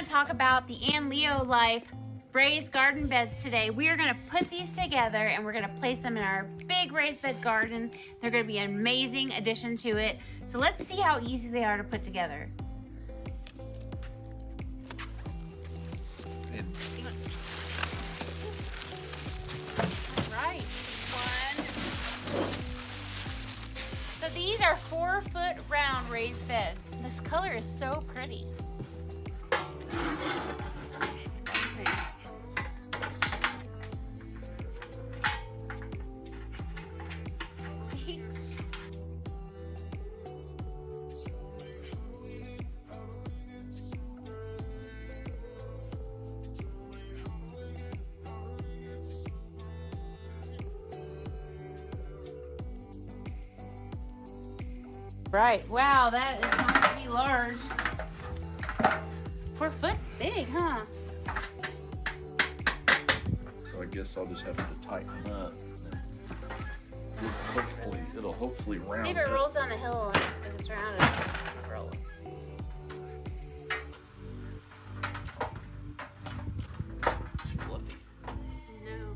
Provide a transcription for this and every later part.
going to talk about the Anleolife raised garden beds today. We are going to put these together and we're going to place them in our big raised bed garden. They're going to be an amazing addition to it. So let's see how easy they are to put together. Alright, one. So these are 4-foot round raised beds. This color is so pretty. See? Right, wow, that is going to be large. 4 foot's big, huh? So I guess I'll just have to tighten up. It'll hopefully round. See if it rolls down the hill. If it's rounded, it'll roll. It's fluffy. No.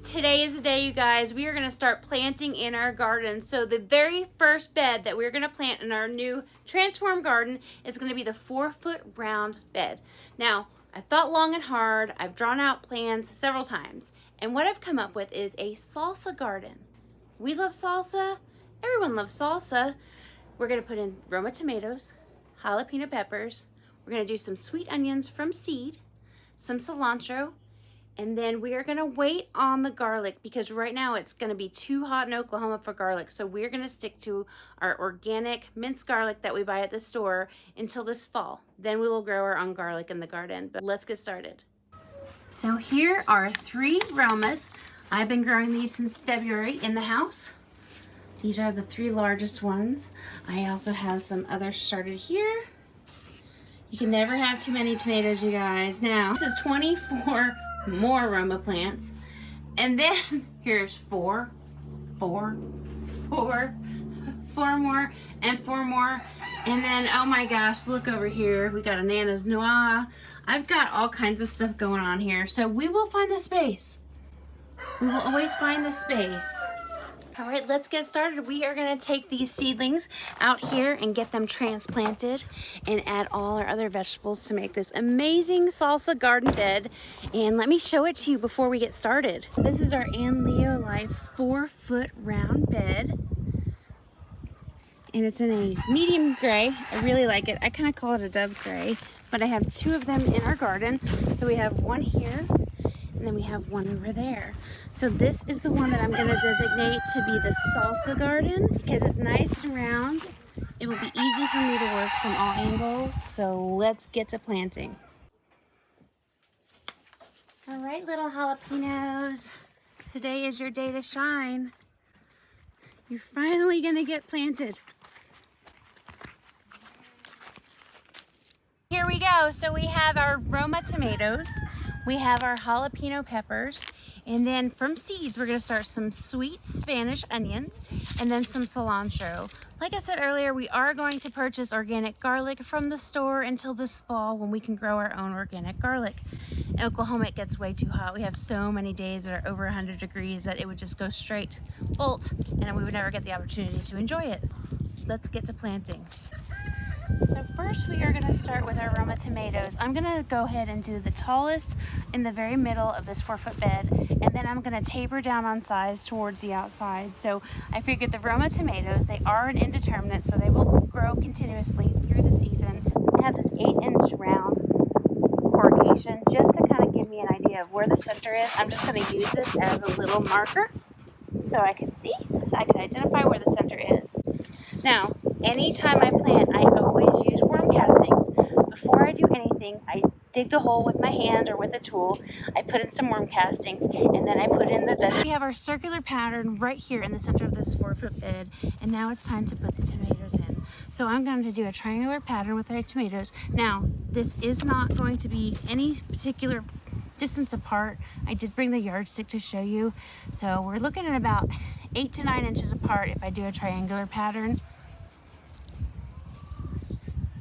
Today is the day, you guys. We are going to start planting in our garden. So the very first bed that we're going to plant in our new transformed garden is going to be the 4-foot round bed. Now, I thought long and hard. I've drawn out plans several times. And what I've come up with is a salsa garden. We love salsa. Everyone loves salsa. We're going to put in Roma tomatoes, jalapeno peppers. We're going to do some sweet onions from seed, some cilantro, and then we are gonna wait on the garlic because right now it's gonna be too hot in Oklahoma for garlic. So we're gonna stick to our organic minced garlic that we buy at the store until this fall. Then we will grow our own garlic in the garden, but let's get started. So here are 3 Romas. I've been growing these since February in the house. These are the 3 largest ones. I also have some others started here. You can never have too many tomatoes, you guys. Now, this is 24 more Roma plants, and then here's 4 more, and 4 more, and then oh my gosh, look over here, we got Ananas Noir. I've got all kinds of stuff going on here, so we will find the space. We will always find the space. All right, let's get started. We are gonna take these seedlings out here and get them transplanted and add all our other vegetables to make this amazing salsa garden bed. And let me show it to you before we get started. This is our Anleolife 4-foot round bed. And it's in a medium gray. I really like it. I kind of call it a dove gray, but I have 2 of them in our garden. So we have one here, and then we have one over there. So this is the one that I'm gonna designate to be the salsa garden because it's nice and round. It will be easy for me to work from all angles. So let's get to planting. All right, little jalapenos. Today is your day to shine. You're finally gonna get planted. Here we go. So we have our Roma tomatoes. We have our jalapeno peppers, and then from seeds, we're gonna start some sweet Spanish onions, and then some cilantro. Like I said earlier, we are going to purchase organic garlic from the store until this fall when we can grow our own organic garlic. In Oklahoma, it gets way too hot. We have so many days that are over 100 degrees that it would just go straight bolt and we would never get the opportunity to enjoy it. Let's get to planting. So first we are going to start with our Roma tomatoes. I'm going to go ahead and do the tallest in the very middle of this 4-foot bed, and then I'm going to taper down on size towards the outside. So I figured the Roma tomatoes, they are an indeterminate, so they will grow continuously through the season. I have this 8-inch round corrugation just to kind of give me an idea of where the center is. I'm just going to use this as a little marker so I can see, so I can identify where the center is. Now, anytime I plant, I always use worm castings. Before I do anything, I dig the hole with my hand or with a tool. I put in some worm castings, and then I put in the vegetable. We have our circular pattern right here in the center of this 4-foot bed, and now it's time to put the tomatoes in. So I'm going to do a triangular pattern with our tomatoes. Now, this is not going to be any particular distance apart. I did bring the yardstick to show you. So we're looking at about 8 to 9 inches apart if I do a triangular pattern,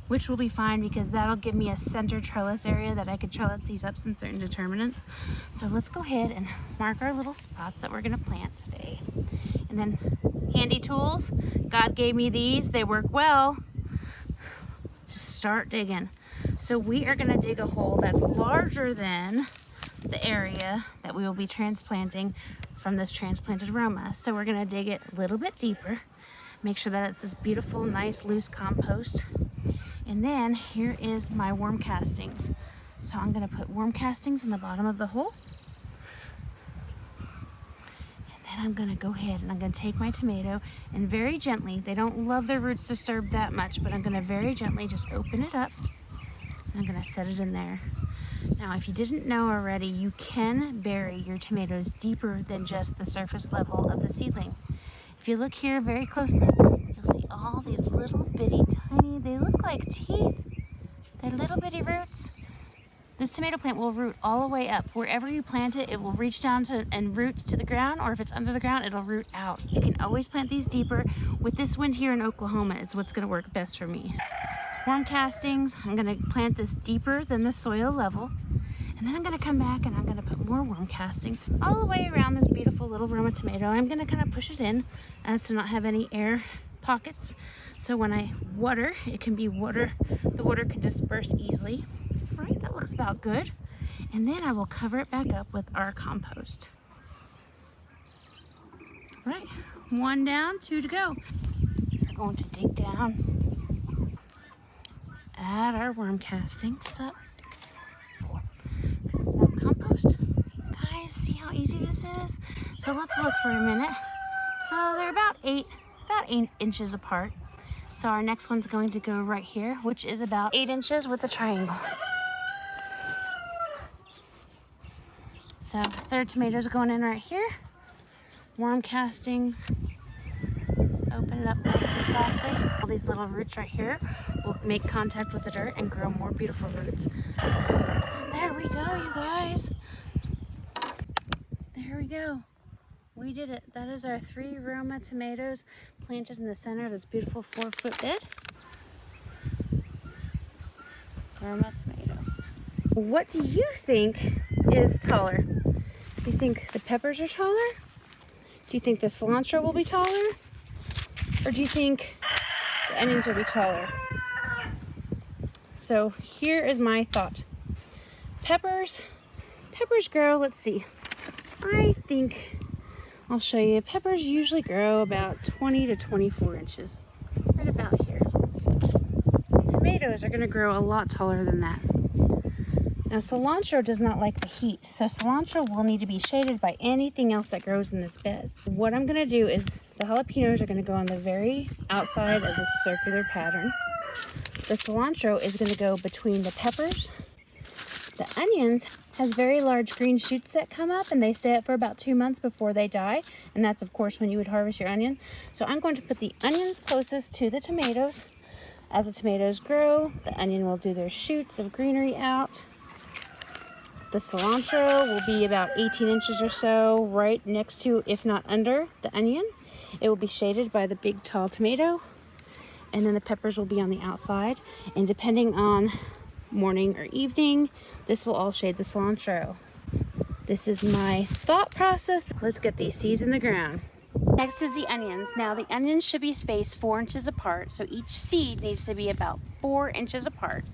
which will be fine because that'll give me a center trellis area that I could trellis these up since they're indeterminates. So let's go ahead and mark our little spots that we're going to plant today. And then handy tools, God gave me these, they work well. Just start digging. So we are going to dig a hole that's larger than the area that we will be transplanting from this transplanted Roma. So we're going to dig it a little bit deeper, make sure that it's this beautiful, nice, loose compost. And then here is my worm castings. So I'm going to put worm castings in the bottom of the hole. And then I'm going to go ahead and I'm going to take my tomato and very gently, they don't love their roots disturbed that much, but I'm going to very gently just open it up. And I'm going to set it in there. Now, if you didn't know already, you can bury your tomatoes deeper than just the surface level of the seedling. If you look here very closely, you'll see all these little bitty tiny, they look like teeth. They're little bitty roots. This tomato plant will root all the way up. Wherever you plant it, it will reach down to and root to the ground, or if it's under the ground, it'll root out. You can always plant these deeper. With this wind here in Oklahoma, it's what's gonna work best for me. Worm castings, I'm gonna plant this deeper than the soil level. And then I'm gonna come back and I'm gonna put more worm castings all the way around this beautiful little Roma tomato. I'm gonna kind of push it in as to not have any air pockets. So when I water, it can be water, the water can disperse easily. All right, that looks about good. And then I will cover it back up with our compost. All right, 1 down, 2 to go. We're going to dig down, add our worm castings up. Worm compost. Guys, see how easy this is? So let's look for a minute. So they're about 8 inches apart. So our next one's going to go right here, which is about 8 inches with a triangle. So third tomatoes going in right here. Worm castings. Open it up nice and softly. All these little roots right here will make contact with the dirt and grow more beautiful roots. And there we go, you guys. There we go. We did it. That is our 3 Roma tomatoes planted in the center of this beautiful 4-foot bed. Roma tomato. What do you think is taller? Do you think the peppers are taller? Do you think the cilantro will be taller? Or do you think the onions will be taller? So here is my thought. Peppers grow, let's see. I think, I'll show you. Peppers usually grow about 20 to 24 inches. Right about here. Tomatoes are gonna grow a lot taller than that. Now cilantro does not like the heat, so cilantro will need to be shaded by anything else that grows in this bed. What I'm gonna do is the jalapenos are gonna go on the very outside of this circular pattern. The cilantro is gonna go between the peppers. The onions has very large green shoots that come up and they stay up for about 2 months before they die. And that's of course when you would harvest your onion. So I'm going to put the onions closest to the tomatoes. As the tomatoes grow, the onion will do their shoots of greenery out. The cilantro will be about 18 inches or so right next to, if not under, the onion. It will be shaded by the big tall tomato. and then the peppers will be on the outside. And depending on morning or evening, this will all shade the cilantro. This is my thought process. Let's get these seeds in the ground. Next is the onions. Now the onions should be spaced 4 inches apart, so each seed needs to be about 4 inches apart.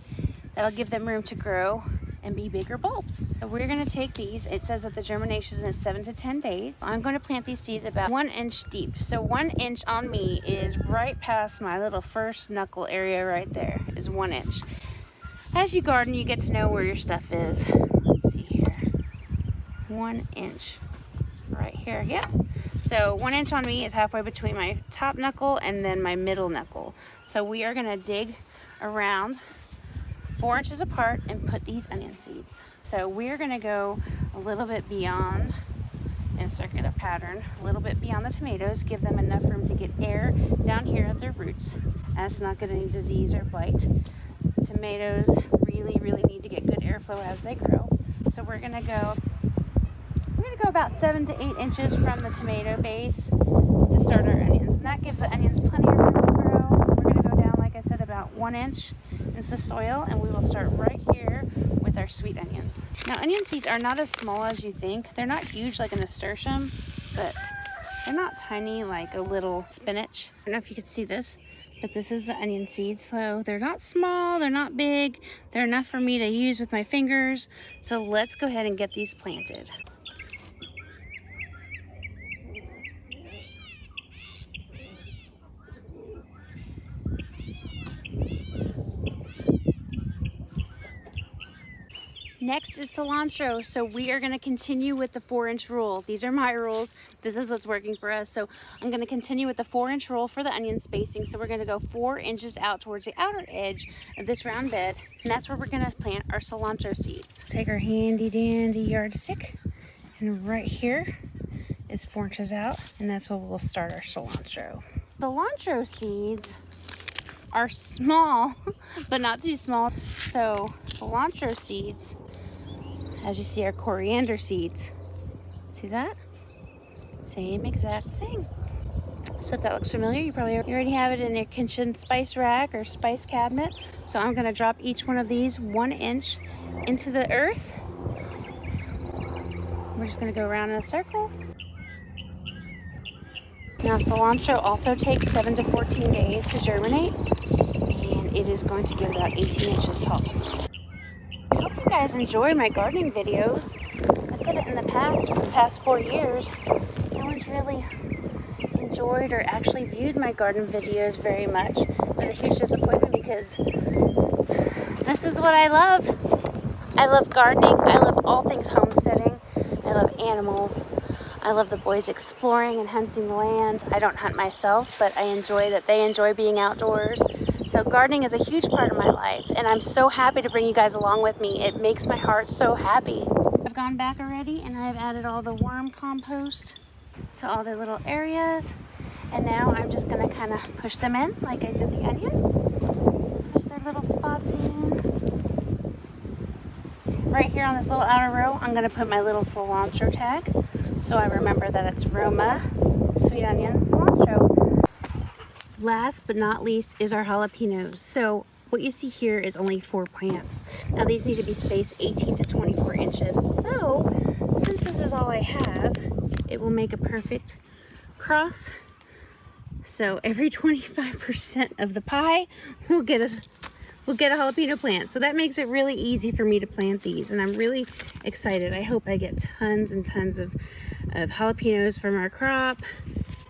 That'll give them room to grow and be bigger bulbs. So we're gonna take these. It says that the germination is 7 to 10 days. I'm gonna plant these seeds about 1 inch deep. So 1 inch on me is right past my little first knuckle area right there is 1 inch. As you garden, you get to know where your stuff is. Let's see here. 1 inch right here, yep. So 1 inch on me is halfway between my top knuckle and then my middle knuckle. So we are gonna dig around 4 inches apart and put these onion seeds. So we're gonna go a little bit beyond in a circular pattern, a little bit beyond the tomatoes, give them enough room to get air down here at their roots. That's not get any disease or blight. Tomatoes really need to get good airflow as they grow. So we're gonna go about 7 to 8 inches from the tomato base to start our onions. And that gives the onions plenty of room to grow. We're gonna go down, like I said, about 1 inch into the soil, and we will start right here with our sweet onions. Now, onion seeds are not as small as you think. They're not huge like a nasturtium, but they're not tiny like a little spinach. I don't know if you can see this, but this is the onion seeds. So they're not small, they're not big. They're enough for me to use with my fingers. So let's go ahead and get these planted. Next is cilantro. So we are going to continue with the 4 inch rule. These are my rules. This is what's working for us. So I'm going to continue with the 4 inch rule for the onion spacing. So we're going to go 4 inches out towards the outer edge of this round bed. And that's where we're going to plant our cilantro seeds. Take our handy dandy yardstick, and right here is 4 inches out. And that's where we'll start our cilantro. Cilantro seeds are small, but not too small. So cilantro seeds, as you see, are coriander seeds. See that? Same exact thing. So if that looks familiar, you already have it in your kitchen spice rack or spice cabinet. So I'm gonna drop each one of these 1 inch into the earth. We're just gonna go around in a circle. Now cilantro also takes 7 to 14 days to germinate, and it is going to get about 18 inches tall. I hope you guys enjoy my gardening videos. I said it in the past, for the past 4 years, no one's really enjoyed or actually viewed my garden videos very much. It was a huge disappointment because this is what I love. I love gardening. I love all things homesteading. I love animals. I love the boys exploring and hunting the land. I don't hunt myself, but I enjoy that they enjoy being outdoors. So gardening is a huge part of my life, and I'm so happy to bring you guys along with me. It makes my heart so happy. I've gone back already, and I've added all the worm compost to all the little areas. And now I'm just gonna kind of push them in like I did the onion. Push their little spots in. Right here on this little outer row, I'm gonna put my little cilantro tag, so I remember that it's Roma, sweet onion, cilantro. Last but not least is our jalapenos. So what you see here is only 4 plants. Now these need to be spaced 18 to 24 inches. So since this is all I have, it will make a perfect cross. So every 25% of the pie will get a jalapeno plant. So that makes it really easy for me to plant these, and I'm really excited. I hope I get tons and tons of jalapenos from our crop.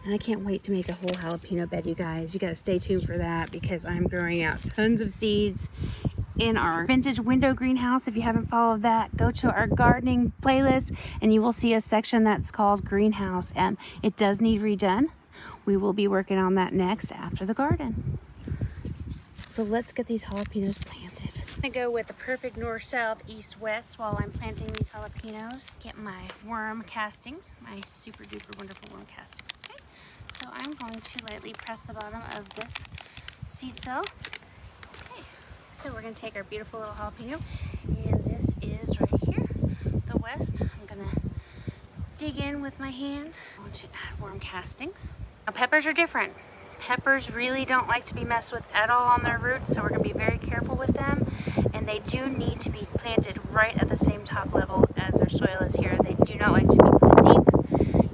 And I can't wait to make a whole jalapeno bed, you guys. You gotta stay tuned for that because I'm growing out tons of seeds in our vintage window greenhouse. If you haven't followed that, go to our gardening playlist and you will see a section that's called greenhouse. It does need redone. We will be working on that next after the garden. So let's get these jalapenos planted. I'm gonna go with the perfect north, south, east, west while I'm planting these jalapenos. Get my worm castings, my super duper wonderful worm castings. Okay, so I'm going to lightly press the bottom of this seed cell. Okay, so we're gonna take our beautiful little jalapeno, and this is right here, the west. I'm gonna dig in with my hand. I want to add worm castings. Now peppers are different. Peppers really don't like to be messed with at all on their roots, so we're going to be very careful with them. And they do need to be planted right at the same top level as their soil is here. They do not like to be put deep.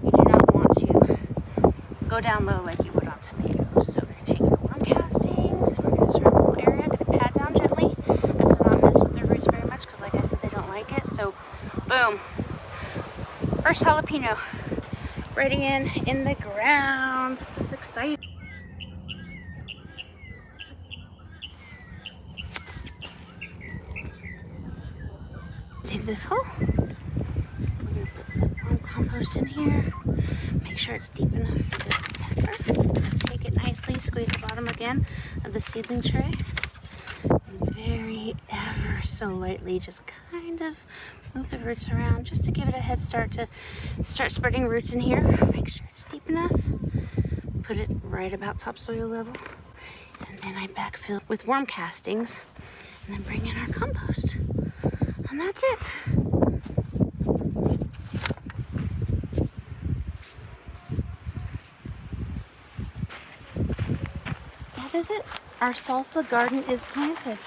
You do not want to go down low like you would on tomatoes. So we're going to take our worm castings. We're going to start a little area. I'm going to pat down gently as to not mess with their roots very much, because like I said, they don't like it. So boom. First jalapeno ready in the ground. This is exciting. Dig this hole. We're going to put the worm compost in here. Make sure it's deep enough for this pepper. Take it nicely, squeeze the bottom again of the seedling tray. And very ever so lightly, just kind of move the roots around just to give it a head start to start spreading roots in here. Make sure it's deep enough. Put it right about topsoil level. And then I backfill with worm castings and then bring in our compost. And that's it. That is it. Our salsa garden is planted.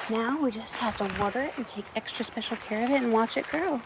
Now we just have to water it and take extra special care of it and watch it grow.